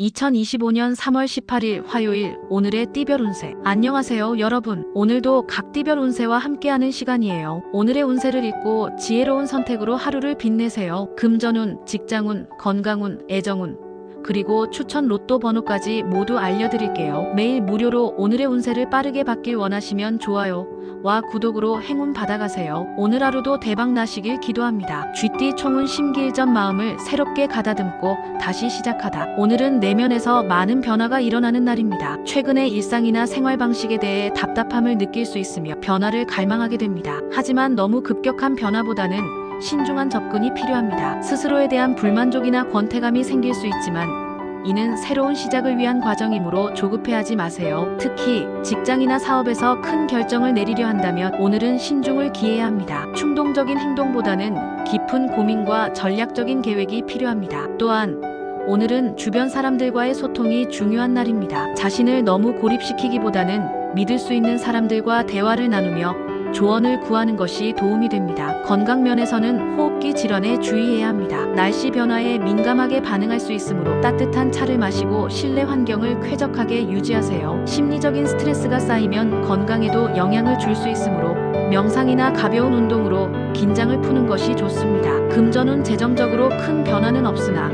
2025년 3월 18일 화요일 오늘의 띠별 운세. 안녕하세요 여러분. 오늘도 각 띠별 운세와 함께하는 시간이에요. 오늘의 운세를 읽고 지혜로운 선택으로 하루를 빛내세요. 금전운, 직장운, 건강운, 애정운, 그리고 추천 로또 번호까지 모두 알려드릴게요. 매일 무료로 오늘의 운세를 빠르게 받길 원하시면 좋아요와 구독으로 행운 받아가세요. 오늘 하루도 대박 나시길 기도합니다. 쥐띠 총은 심기일전 마음을 새롭게 가다듬고 다시 시작하다. 오늘은 내면에서 많은 변화가 일어나는 날입니다. 최근의 일상이나 생활 방식에 대해 답답함을 느낄 수 있으며 변화를 갈망하게 됩니다. 하지만 너무 급격한 변화보다는 신중한 접근이 필요합니다. 스스로에 대한 불만족이나 권태감이 생길 수 있지만 이는 새로운 시작을 위한 과정이므로 조급해하지 마세요. 특히 직장이나 사업에서 큰 결정을 내리려 한다면 오늘은 신중을 기해야 합니다. 충동적인 행동보다는 깊은 고민과 전략적인 계획이 필요합니다. 또한 오늘은 주변 사람들과의 소통이 중요한 날입니다. 자신을 너무 고립시키기보다는 믿을 수 있는 사람들과 대화를 나누며 조언을 구하는 것이 도움이 됩니다. 건강 면에서는 호흡기 질환에 주의해야 합니다. 날씨 변화에 민감하게 반응할 수 있으므로 따뜻한 차를 마시고 실내 환경을 쾌적하게 유지하세요. 심리적인 스트레스가 쌓이면 건강에도 영향을 줄 수 있으므로 명상이나 가벼운 운동으로 긴장을 푸는 것이 좋습니다. 금전운 재정적으로 큰 변화는 없으나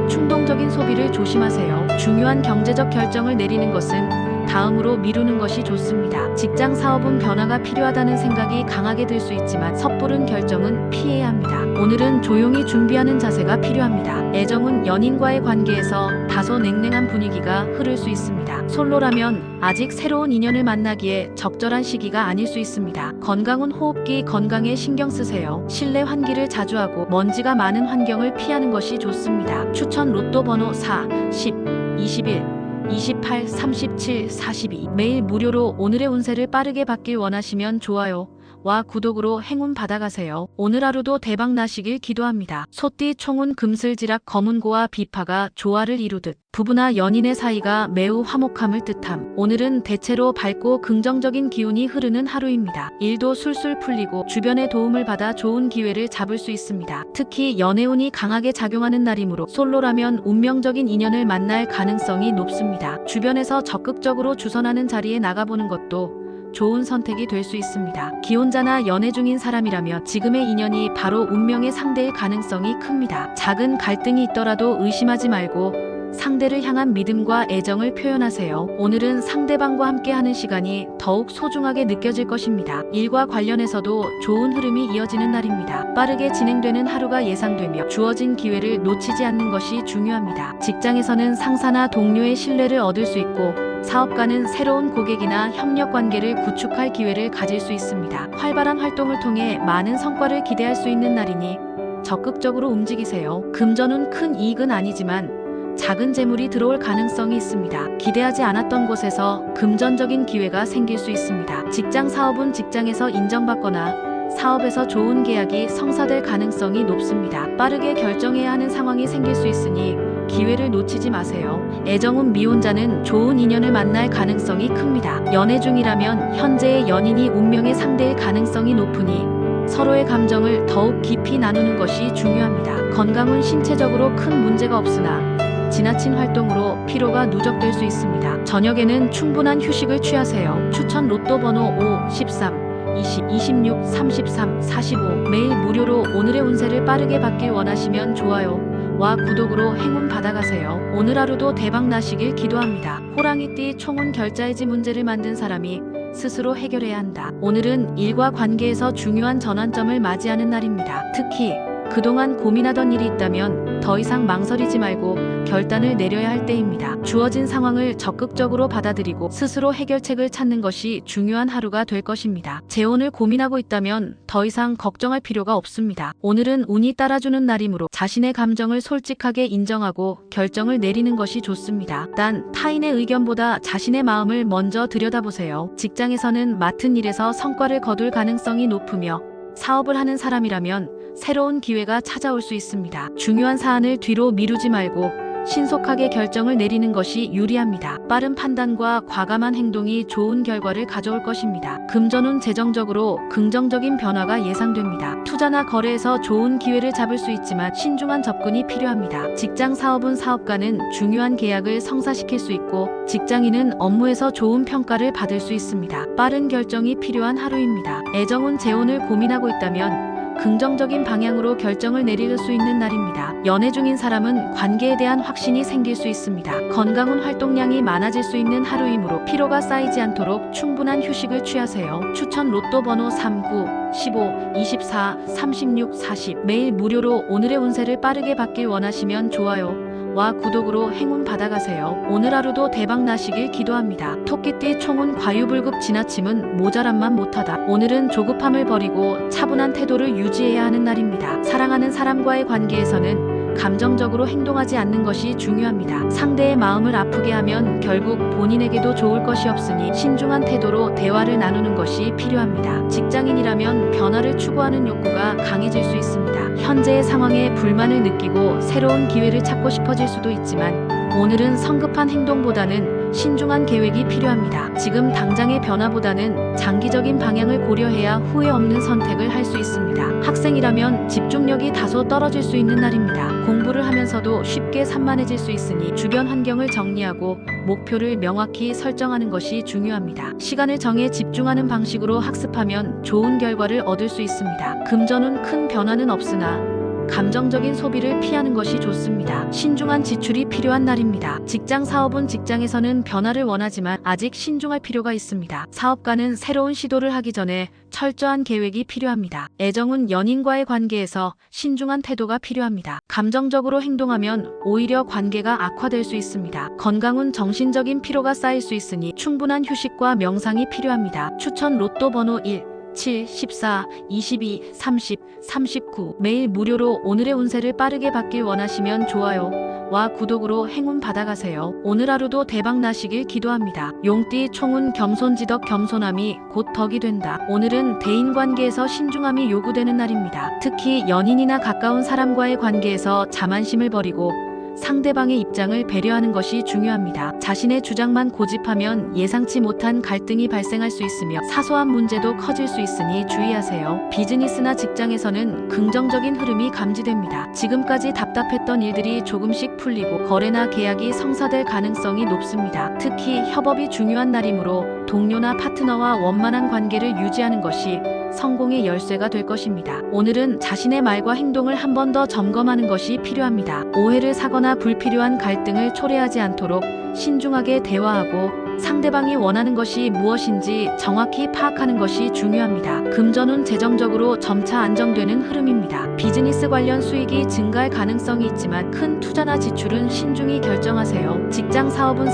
충동적인 소비를 조심하세요. 중요한 경제적 결정을 내리는 것은 다음으로 미루는 것이 좋습니다. 직장 사업은 변화가 필요하다는 생각이 강하게 들 수 있지만 섣부른 결정은 피해야 합니다. 오늘은 조용히 준비하는 자세가 필요합니다. 애정은 연인과의 관계에서 다소 냉랭한 분위기가 흐를 수 있습니다. 솔로라면 아직 새로운 인연을 만나기에 적절한 시기가 아닐 수 있습니다. 건강은 호흡기 건강에 신경 쓰세요. 실내 환기를 자주 하고 먼지가 많은 환경을 피하는 것이 좋습니다. 추천 로또 번호 4, 10, 21, 28, 37, 42. 매일 무료로 오늘의 운세를 빠르게 받길 원하시면 좋아요와 구독으로 행운 받아가세요. 오늘 하루도 대박 나시길 기도합니다. 소띠 총은 금슬지락 검은고와 비파가 조화를 이루듯 부부나 연인의 사이가 매우 화목함을 뜻함. 오늘은 대체로 밝고 긍정적인 기운이 흐르는 하루입니다. 일도 술술 풀리고 주변의 도움을 받아 좋은 기회를 잡을 수 있습니다. 특히 연애운이 강하게 작용하는 날이므로 솔로라면 운명적인 인연을 만날 가능성이 높습니다. 주변에서 적극적으로 주선하는 자리에 나가보는 것도 좋은 선택이 될 수 있습니다. 기혼자나 연애 중인 사람이라면 지금의 인연이 바로 운명의 상대일 가능성이 큽니다. 작은 갈등이 있더라도 의심하지 말고 상대를 향한 믿음과 애정을 표현하세요. 오늘은 상대방과 함께하는 시간이 더욱 소중하게 느껴질 것입니다. 일과 관련해서도 좋은 흐름이 이어지는 날입니다. 빠르게 진행되는 하루가 예상되며 주어진 기회를 놓치지 않는 것이 중요합니다. 직장에서는 상사나 동료의 신뢰를 얻을 수 있고 사업가는 새로운 고객이나 협력 관계를 구축할 기회를 가질 수 있습니다. 활발한 활동을 통해 많은 성과를 기대할 수 있는 날이니 적극적으로 움직이세요. 금전은 큰 이익은 아니지만 작은 재물이 들어올 가능성이 있습니다. 기대하지 않았던 곳에서 금전적인 기회가 생길 수 있습니다. 직장 사업은 직장에서 인정받거나 사업에서 좋은 계약이 성사될 가능성이 높습니다. 빠르게 결정해야 하는 상황이 생길 수 있으니 기회를 놓치지 마세요. 애정운 미혼자는 좋은 인연을 만날 가능성이 큽니다. 연애 중이라면 현재의 연인이 운명의 상대일 가능성이 높으니 서로의 감정을 더욱 깊이 나누는 것이 중요합니다. 건강은 신체적으로 큰 문제가 없으나 지나친 활동으로 피로가 누적될 수 있습니다. 저녁에는 충분한 휴식을 취하세요. 추천 로또 번호 5, 13, 20, 26, 33, 45. 매일 무료로 오늘의 운세를 빠르게 받길 원하시면 좋아요와 구독으로 행운 받아가세요. 오늘 하루도 대박 나시길 기도합니다. 호랑이띠 총은 결자해지 문제를 만든 사람이 스스로 해결해야 한다. 오늘은 일과 관계에서 중요한 전환점을 맞이하는 날입니다. 특히 그동안 고민하던 일이 있다면 더 이상 망설이지 말고 결단을 내려야 할 때입니다. 주어진 상황을 적극적으로 받아들이고 스스로 해결책을 찾는 것이 중요한 하루가 될 것입니다. 재혼을 고민하고 있다면 더 이상 걱정할 필요가 없습니다. 오늘은 운이 따라주는 날이므로 자신의 감정을 솔직하게 인정하고 결정을 내리는 것이 좋습니다. 단 타인의 의견보다 자신의 마음을 먼저 들여다보세요. 직장에서는 맡은 일에서 성과를 거둘 가능성이 높으며 사업을 하는 사람이라면 새로운 기회가 찾아올 수 있습니다. 중요한 사안을 뒤로 미루지 말고 신속하게 결정을 내리는 것이 유리합니다. 빠른 판단과 과감한 행동이 좋은 결과를 가져올 것입니다. 금전운 재정적으로 긍정적인 변화가 예상됩니다. 투자나 거래에서 좋은 기회를 잡을 수 있지만 신중한 접근이 필요합니다. 직장 사업은 사업가는 중요한 계약을 성사시킬 수 있고 직장인은 업무에서 좋은 평가를 받을 수 있습니다. 빠른 결정이 필요한 하루입니다. 애정운 재혼을 고민하고 있다면 긍정적인 방향으로 결정을 내릴 수 있는 날입니다. 연애 중인 사람은 관계에 대한 확신이 생길 수 있습니다. 건강운 활동량이 많아질 수 있는 하루이므로 피로가 쌓이지 않도록 충분한 휴식을 취하세요. 추천 로또 번호 39, 15, 24, 36, 40 매일 무료로 오늘의 운세를 빠르게 받길 원하시면 좋아요 와 구독으로 행운 받아가세요. 오늘 하루도 대박 나시길 기도합니다. 토끼띠 총운 과유불급 지나침은 모자람만 못하다. 오늘은 조급함을 버리고 차분한 태도를 유지해야 하는 날입니다. 사랑하는 사람과의 관계에서는 감정적으로 행동하지 않는 것이 중요합니다. 상대의 마음을 아프게 하면 결국 본인에게도 좋을 것이 없으니 신중한 태도로 대화를 나누는 것이 필요합니다. 직장인이라면 변화를 추구하는 욕구가 강해질 수 있습니다. 현재의 상황에 불만을 느끼고 새로운 기회를 찾고 싶어질 수도 있지만 오늘은 성급한 행동보다는 신중한 계획이 필요합니다. 지금 당장의 변화보다는 장기적인 방향을 고려해야 후회 없는 선택을 할 수 있습니다. 학생이라면 집중력이 다소 떨어질 수 있는 날입니다. 공부를 하면서도 쉽게 산만해질 수 있으니 주변 환경을 정리하고 목표를 명확히 설정하는 것이 중요합니다. 시간을 정해 집중하는 방식으로 학습하면 좋은 결과를 얻을 수 있습니다. 금전운 큰 변화는 없으나 감정적인 소비를 피하는 것이 좋습니다. 신중한 지출이 필요한 날입니다. 직장 사업은 직장에서는 변화를 원하지만 아직 신중할 필요가 있습니다. 사업가는 새로운 시도를 하기 전에 철저한 계획이 필요합니다. 애정은 연인과의 관계에서 신중한 태도가 필요합니다. 감정적으로 행동하면 오히려 관계가 악화될 수 있습니다. 건강은 정신적인 피로가 쌓일 수 있으니 충분한 휴식과 명상이 필요합니다. 추천 로또 번호 1, 7, 14, 22, 30, 39 매일 무료로 오늘의 운세를 빠르게 받길 원하시면 좋아요 와 구독으로 행운 받아가세요. 오늘 하루도 대박 나시길 기도합니다. 용띠 총운 겸손지덕 겸손함이 곧 덕이 된다. 오늘은 대인관계에서 신중함이 요구되는 날입니다. 특히 연인이나 가까운 사람과의 관계에서 자만심을 버리고 상대방의 입장을 배려하는 것이 중요합니다. 자신의 주장만 고집하면 예상치 못한 갈등이 발생할 수 있으며 사소한 문제도 커질 수 있으니 주의하세요. 비즈니스나 직장에서는 긍정적인 흐름이 감지됩니다. 지금까지 답답했던 일들이 조금씩 풀리고 거래나 계약이 성사될 가능성이 높습니다. 특히 협업이 중요한 날이므로 동료나 파트너와 원만한 관계를 유지하는 것이 성공의 열쇠가 될 것입니다. 오늘은 자신의 말과 행동을 한 번 더 점검하는 것이 필요합니다. 오해를 사거나 불필요한 갈등을 초래하지 않도록 신중하게 대화하고 상대방이 원하는 것이 무엇인지 정확히 파악하는 것이 중요합니다. 금전운 재정적으로 점차 안정되는 흐름입니다. 비즈니스 관련 수익이 증가할 가능성이 있지만 큰 투자나 지출은 신중히 결정하세요. 직장 사업은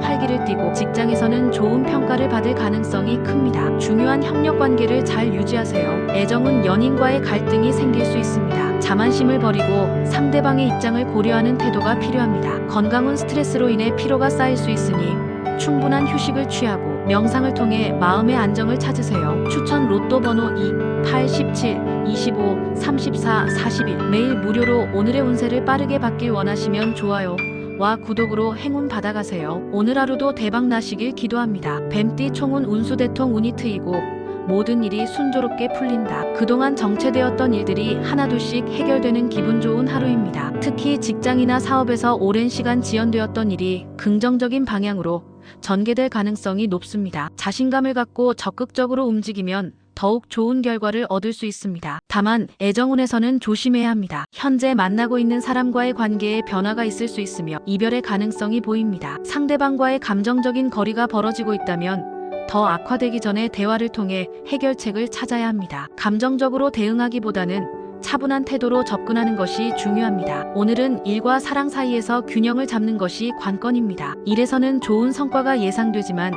활기를 띠고 직장에서는 좋은 평가를 받을 가능성이 큽니다. 중요한 협력 관계를 잘 유지하세요. 애정은 연인과의 갈등이 생길 수 있습니다. 자만심을 버리고 상대방의 입장을 고려하는 태도가 필요합니다. 건강은 스트레스로 인해 피로가 쌓일 수 있으니 충분한 휴식을 취하고 명상을 통해 마음의 안정을 찾으세요. 추천 로또 번호 2, 8, 17, 25, 34, 41 매일 무료로 오늘의 운세를 빠르게 받길 원하시면 좋아요 와 구독으로 행운 받아가세요. 오늘 하루도 대박 나시길 기도합니다. 뱀띠 총운 운수대통 운이 트이고 모든 일이 순조롭게 풀린다. 그동안 정체되었던 일들이 하나둘씩 해결되는 기분 좋은 하루입니다. 특히 직장이나 사업에서 오랜 시간 지연되었던 일이 긍정적인 방향으로 전개될 가능성이 높습니다. 자신감을 갖고 적극적으로 움직이면 더욱 좋은 결과를 얻을 수 있습니다. 다만 애정운에서는 조심해야 합니다. 현재 만나고 있는 사람과의 관계에 변화가 있을 수 있으며 이별의 가능성이 보입니다. 상대방과의 감정적인 거리가 벌어지고 있다면 더 악화되기 전에 대화를 통해 해결책을 찾아야 합니다. 감정적으로 대응하기보다는 차분한 태도로 접근하는 것이 중요합니다. 오늘은 일과 사랑 사이에서 균형을 잡는 것이 관건입니다. 일에서는 좋은 성과가 예상되지만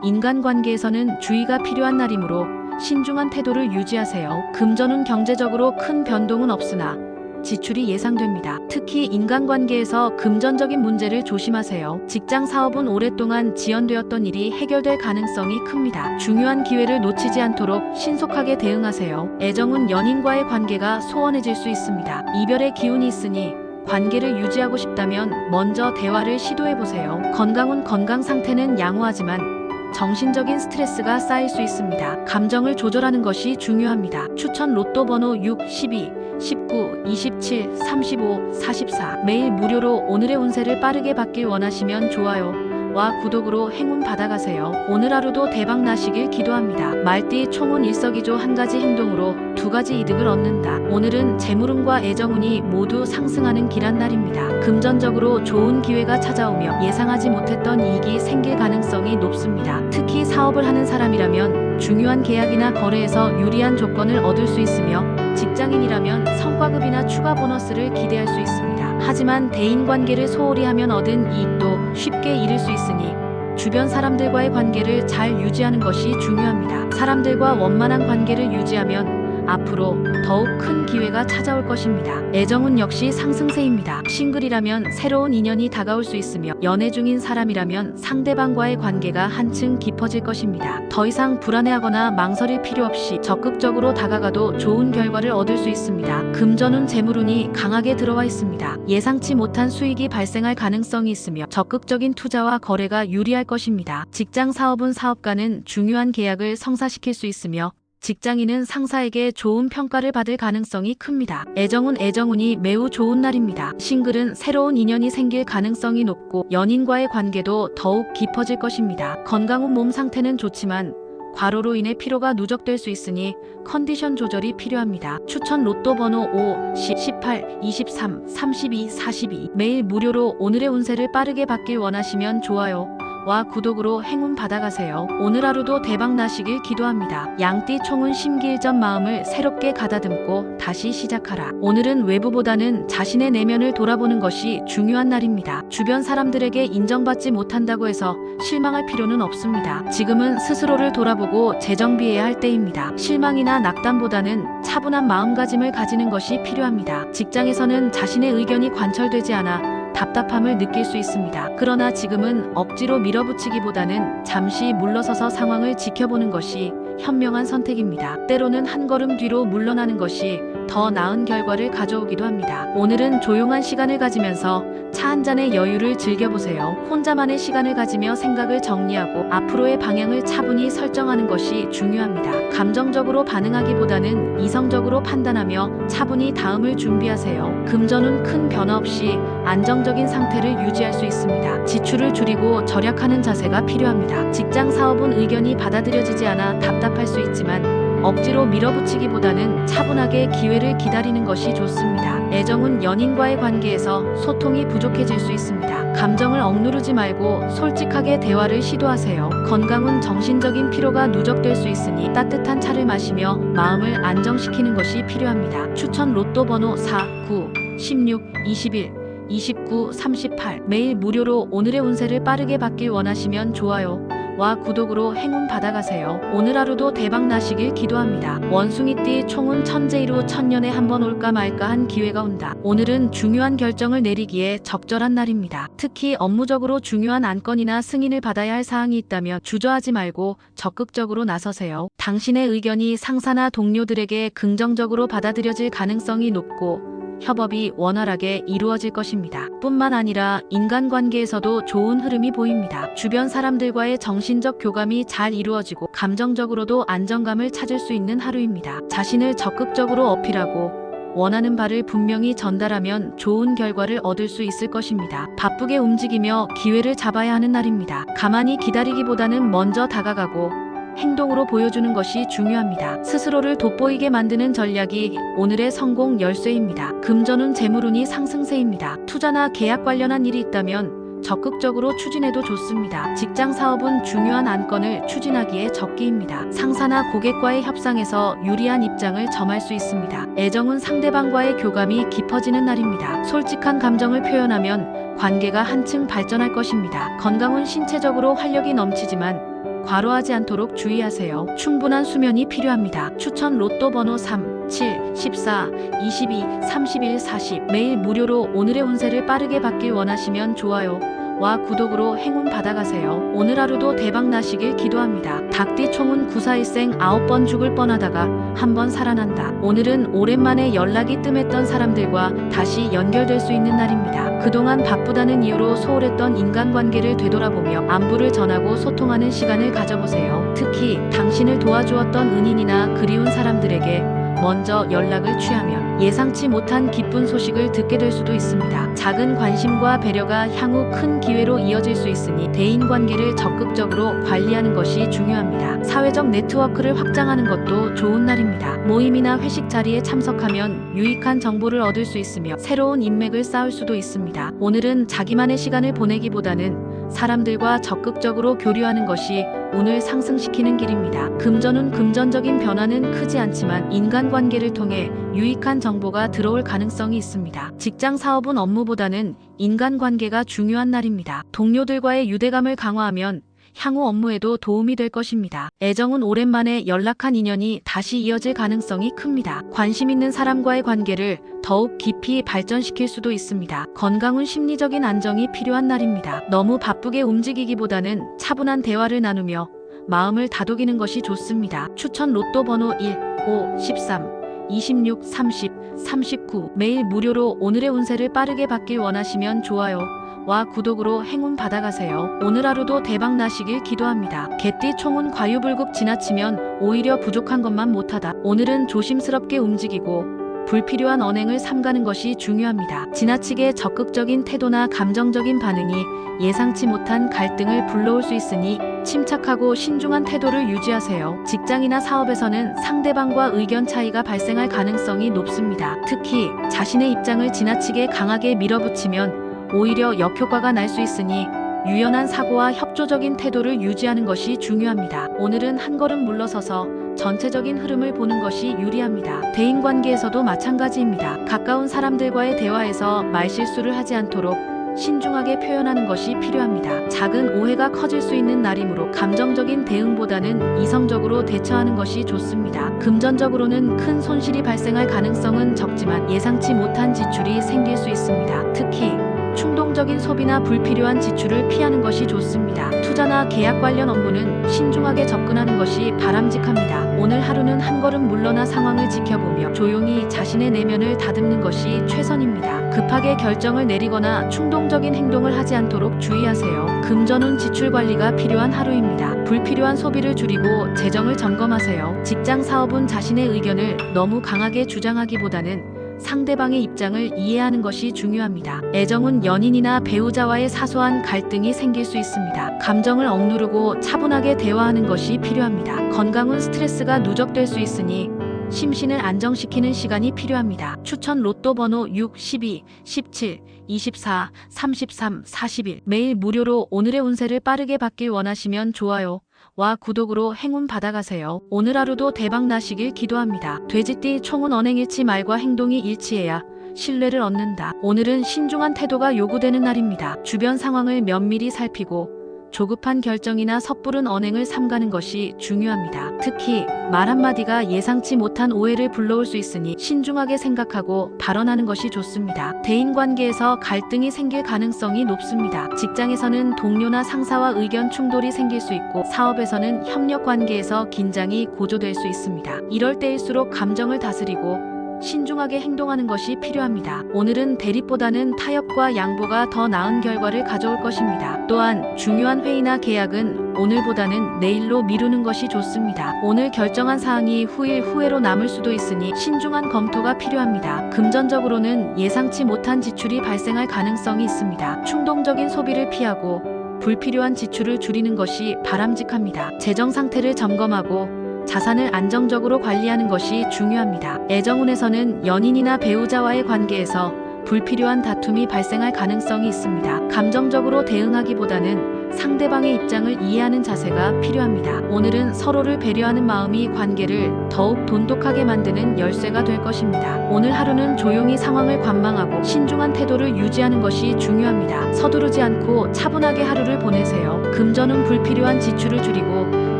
인간관계에서는 주의가 필요한 날이므로 신중한 태도를 유지하세요. 금전운 경제적으로 큰 변동은 없으나 지출이 예상됩니다. 특히 인간관계에서 금전적인 문제를 조심하세요. 직장 사업은 오랫동안 지연되었던 일이 해결될 가능성이 큽니다. 중요한 기회를 놓치지 않도록 신속하게 대응하세요. 애정은 연인과의 관계가 소원해질 수 있습니다. 이별의 기운이 있으니 관계를 유지하고 싶다면 먼저 대화를 시도해보세요. 건강운 건강 상태는 양호하지만 정신적인 스트레스가 쌓일 수 있습니다. 감정을 조절하는 것이 중요합니다. 추천 로또 번호 6, 12, 19, 27, 35, 44. 매일 무료로 오늘의 운세를 빠르게 받길 원하시면 좋아요와 구독으로 행운 받아가세요. 오늘 하루도 대박 나시길 기도합니다. 말띠 총운 일석이조 한 가지 행동으로 두 가지 이득을 얻는다. 오늘은 재물운과 애정운이 모두 상승하는 길한 날입니다. 금전적으로 좋은 기회가 찾아오며 예상하지 못했던 이익이 생길 가능성이 높습니다. 특히 사업을 하는 사람이라면 중요한 계약이나 거래에서 유리한 조건을 얻을 수 있으며 직장인이라면 성과급이나 추가 보너스를 기대할 수 있습니다. 하지만 대인관계를 소홀히 하면 얻은 이익도 쉽게 잃을 수 있으니 주변 사람들과의 관계를 잘 유지하는 것이 중요합니다. 사람들과 원만한 관계를 유지하면 앞으로 더욱 큰 기회가 찾아올 것입니다. 애정운 역시 상승세입니다. 싱글이라면 새로운 인연이 다가올 수 있으며 연애 중인 사람이라면 상대방과의 관계가 한층 깊어질 것입니다. 더 이상 불안해하거나 망설일 필요 없이 적극적으로 다가가도 좋은 결과를 얻을 수 있습니다. 금전운 재물운이 강하게 들어와 있습니다. 예상치 못한 수익이 발생할 가능성이 있으며 적극적인 투자와 거래가 유리할 것입니다. 직장 사업은 사업가는 중요한 계약을 성사시킬 수 있으며 직장인은 상사에게 좋은 평가를 받을 가능성이 큽니다. 애정운 애정운이 매우 좋은 날입니다. 싱글은 새로운 인연이 생길 가능성이 높고 연인과의 관계도 더욱 깊어질 것입니다. 건강운 몸 상태는 좋지만 과로로 인해 피로가 누적될 수 있으니 컨디션 조절이 필요합니다. 추천 로또 번호 5, 10, 18, 23, 32, 42. 매일 무료로 오늘의 운세를 빠르게 받길 원하시면 좋아요와 구독으로 행운 받아가세요. 오늘 하루도 대박 나시길 기도합니다. 양띠 총운 심기일전 마음을 새롭게 가다듬고 다시 시작하라. 오늘은 외부보다는 자신의 내면을 돌아보는 것이 중요한 날입니다. 주변 사람들에게 인정받지 못한다고 해서 실망할 필요는 없습니다. 지금은 스스로를 돌아보고 재정비해야 할 때입니다. 실망이나 낙담보다는 차분한 마음가짐을 가지는 것이 필요합니다. 직장에서는 자신의 의견이 관철되지 않아 답답함을 느낄 수 있습니다. 그러나 지금은 억지로 밀어붙이기보다는 잠시 물러서서 상황을 지켜보는 것이 현명한 선택입니다. 때로는 한 걸음 뒤로 물러나는 것이 더 나은 결과를 가져오기도 합니다. 오늘은 조용한 시간을 가지면서 차 한 잔의 여유를 즐겨보세요. 혼자만의 시간을 가지며 생각을 정리하고 앞으로의 방향을 차분히 설정하는 것이 중요합니다. 감정적으로 반응하기보다는 이성적으로 판단하며 차분히 다음을 준비하세요. 금전은 큰 변화 없이 안정적인 상태를 유지할 수 있습니다. 지출을 줄이고 절약하는 자세가 필요합니다. 직장 사업은 의견이 받아들여지지 않아 답답할 수 있지만 억지로 밀어붙이기보다는 차분하게 기회를 기다리는 것이 좋습니다. 애정은 연인과의 관계에서 소통이 부족해질 수 있습니다. 감정을 억누르지 말고 솔직하게 대화를 시도하세요. 건강은 정신적인 피로가 누적될 수 있으니 따뜻한 차를 마시며 마음을 안정시키는 것이 필요합니다. 추천 로또 번호 4, 9, 16, 21, 29, 38. 매일 무료로 오늘의 운세를 빠르게 받길 원하시면 좋아요와 구독으로 행운 받아가세요. 오늘 하루도 대박 나시길 기도합니다. 원숭이띠 총운 천재이루 천년에 한 번 올까 말까 한 기회가 온다. 오늘은 중요한 결정을 내리기에 적절한 날입니다. 특히 업무적으로 중요한 안건이나 승인을 받아야 할 사항이 있다면 주저하지 말고 적극적으로 나서세요. 당신의 의견이 상사나 동료들에게 긍정적으로 받아들여질 가능성이 높고 협업이 원활하게 이루어질 것입니다. 뿐만 아니라 인간관계에서도 좋은 흐름이 보입니다. 주변 사람들과의 정신적 교감이 잘 이루어지고 감정적으로도 안정감을 찾을 수 있는 하루입니다. 자신을 적극적으로 어필하고 원하는 바를 분명히 전달하면 좋은 결과를 얻을 수 있을 것입니다. 바쁘게 움직이며 기회를 잡아야 하는 날입니다. 가만히 기다리기보다는 먼저 다가가고 행동으로 보여주는 것이 중요합니다. 스스로를 돋보이게 만드는 전략이 오늘의 성공 열쇠입니다. 금전운 재물운이 상승세입니다. 투자나 계약 관련한 일이 있다면 적극적으로 추진해도 좋습니다. 직장 사업은 중요한 안건을 추진하기에 적기입니다. 상사나 고객과의 협상에서 유리한 입장을 점할 수 있습니다. 애정은 상대방과의 교감이 깊어지는 날입니다. 솔직한 감정을 표현하면 관계가 한층 발전할 것입니다. 건강은 신체적으로 활력이 넘치지만 과로하지 않도록 주의하세요. 충분한 수면이 필요합니다. 추천 로또 번호 3, 7, 14, 22, 31, 40. 매일 무료로 오늘의 운세를 빠르게 받길 원하시면 좋아요 와 구독으로 행운 받아가세요. 오늘 하루도 대박 나시길 기도합니다. 닭띠 총은 941생 9번 죽을 뻔하다가 한 번 살아난다. 오늘은 오랜만에 연락이 뜸했던 사람들과 다시 연결될 수 있는 날입니다. 그동안 바쁘다는 이유로 소홀했던 인간관계를 되돌아보며 안부를 전하고 소통하는 시간을 가져보세요. 특히 당신을 도와주었던 은인이나 그리운 사람들에게 먼저 연락을 취하면 예상치 못한 기쁜 소식을 듣게 될 수도 있습니다. 작은 관심과 배려가 향후 큰 기회로 이어질 수 있으니 대인관계를 적극적으로 관리하는 것이 중요합니다. 사회적 네트워크를 확장하는 것도 좋은 날입니다. 모임이나 회식 자리에 참석하면 유익한 정보를 얻을 수 있으며 새로운 인맥을 쌓을 수도 있습니다. 오늘은 자기만의 시간을 보내기보다는 사람들과 적극적으로 교류하는 것이 운을 상승시키는 길입니다. 금전운 금전적인 변화는 크지 않지만 인간관계를 통해 유익한 정보가 들어올 가능성이 있습니다. 직장 사업은 업무보다는 인간관계가 중요한 날입니다. 동료들과의 유대감을 강화하면 향후 업무에도 도움이 될 것입니다. 애정은 오랜만에 연락한 인연이 다시 이어질 가능성이 큽니다. 관심 있는 사람과의 관계를 더욱 깊이 발전시킬 수도 있습니다. 건강은 심리적인 안정이 필요한 날입니다. 너무 바쁘게 움직이기보다는 차분한 대화를 나누며 마음을 다독이는 것이 좋습니다. 추천 로또 번호 1, 5, 13, 26, 30, 39 매일 무료로 오늘의 운세를 빠르게 받길 원하시면 좋아요 와 구독으로 행운 받아가세요. 오늘 하루도 대박 나시길 기도합니다. 개띠 총은 과유불급 지나치면 오히려 부족한 것만 못하다. 오늘은 조심스럽게 움직이고 불필요한 언행을 삼가는 것이 중요합니다. 지나치게 적극적인 태도나 감정적인 반응이 예상치 못한 갈등을 불러올 수 있으니 침착하고 신중한 태도를 유지하세요. 직장이나 사업에서는 상대방과 의견 차이가 발생할 가능성이 높습니다. 특히 자신의 입장을 지나치게 강하게 밀어붙이면 오히려 역효과가 날 수 있으니 유연한 사고와 협조적인 태도를 유지하는 것이 중요합니다. 오늘은 한 걸음 물러서서 전체적인 흐름을 보는 것이 유리합니다. 대인관계에서도 마찬가지입니다. 가까운 사람들과의 대화에서 말실수를 하지 않도록 신중하게 표현하는 것이 필요합니다. 작은 오해가 커질 수 있는 날이므로 감정적인 대응보다는 이성적으로 대처하는 것이 좋습니다. 금전적으로는 큰 손실이 발생할 가능성은 적지만 예상치 못한 지출이 생길 수 있습니다. 특히 충동적인 소비나 불필요한 지출을 피하는 것이 좋습니다. 투자나 계약 관련 업무는 신중하게 접근하는 것이 바람직합니다. 오늘 하루는 한 걸음 물러나 상황을 지켜보며 조용히 자신의 내면을 다듬는 것이 최선입니다. 급하게 결정을 내리거나 충동적인 행동을 하지 않도록 주의하세요. 금전운 지출 관리가 필요한 하루입니다. 불필요한 소비를 줄이고 재정을 점검하세요. 직장 사업은 자신의 의견을 너무 강하게 주장하기보다는 상대방의 입장을 이해하는 것이 중요합니다. 애정은 연인이나 배우자와의 사소한 갈등이 생길 수 있습니다. 감정을 억누르고 차분하게 대화하는 것이 필요합니다. 건강은 스트레스가 누적될 수 있으니 심신을 안정시키는 시간이 필요합니다. 추천 로또 번호 6, 12, 17, 24, 33, 41 매일 무료로 오늘의 운세를 빠르게 받길 원하시면 좋아요 와 구독으로 행운 받아가세요. 오늘 하루도 대박 나시길 기도합니다. 돼지띠 총은 언행 일치 말과 행동이 일치해야 신뢰를 얻는다. 오늘은 신중한 태도가 요구되는 날입니다. 주변 상황을 면밀히 살피고 조급한 결정이나 섣부른 언행을 삼가는 것이 중요합니다. 특히 말 한마디가 예상치 못한 오해를 불러올 수 있으니 신중하게 생각하고 발언하는 것이 좋습니다. 대인관계에서 갈등이 생길 가능성이 높습니다. 직장에서는 동료나 상사와 의견 충돌이 생길 수 있고 사업에서는 협력 관계에서 긴장이 고조될 수 있습니다. 이럴 때일수록 감정을 다스리고 신중하게 행동하는 것이 필요합니다. 오늘은 대립보다는 타협과 양보가 더 나은 결과를 가져올 것입니다. 또한 중요한 회의나 계약은 오늘보다는 내일로 미루는 것이 좋습니다. 오늘 결정한 사항이 후일 후회로 남을 수도 있으니 신중한 검토가 필요합니다. 금전적으로는 예상치 못한 지출이 발생할 가능성이 있습니다. 충동적인 소비를 피하고 불필요한 지출을 줄이는 것이 바람직합니다. 재정 상태를 점검하고 자산을 안정적으로 관리하는 것이 중요합니다. 애정운에서는 연인이나 배우자와의 관계에서 불필요한 다툼이 발생할 가능성이 있습니다. 감정적으로 대응하기보다는 상대방의 입장을 이해하는 자세가 필요합니다. 오늘은 서로를 배려하는 마음이 관계를 더욱 돈독하게 만드는 열쇠가 될 것입니다. 오늘 하루는 조용히 상황을 관망하고 신중한 태도를 유지하는 것이 중요합니다. 서두르지 않고 차분하게 하루를 보내세요. 금전은 불필요한 지출을 줄이고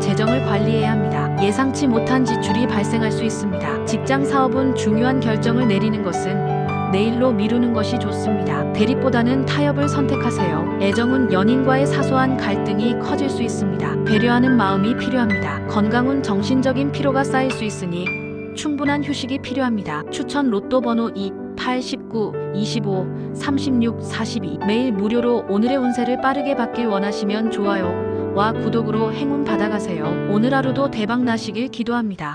재정을 관리해야 합니다. 예상치 못한 지출이 발생할 수 있습니다. 직장 사업은 중요한 결정을 내리는 것은 내일로 미루는 것이 좋습니다. 대립보다는 타협을 선택하세요. 애정은 연인과의 사소한 갈등이 커질 수 있습니다. 배려하는 마음이 필요합니다. 건강은 정신적인 피로가 쌓일 수 있으니 충분한 휴식이 필요합니다. 추천 로또 번호 2, 8, 19, 25, 36, 42. 매일 무료로 오늘의 운세를 빠르게 받길 원하시면 좋아요와 구독으로 행운 받아가세요. 오늘 하루도 대박 나시길 기도합니다.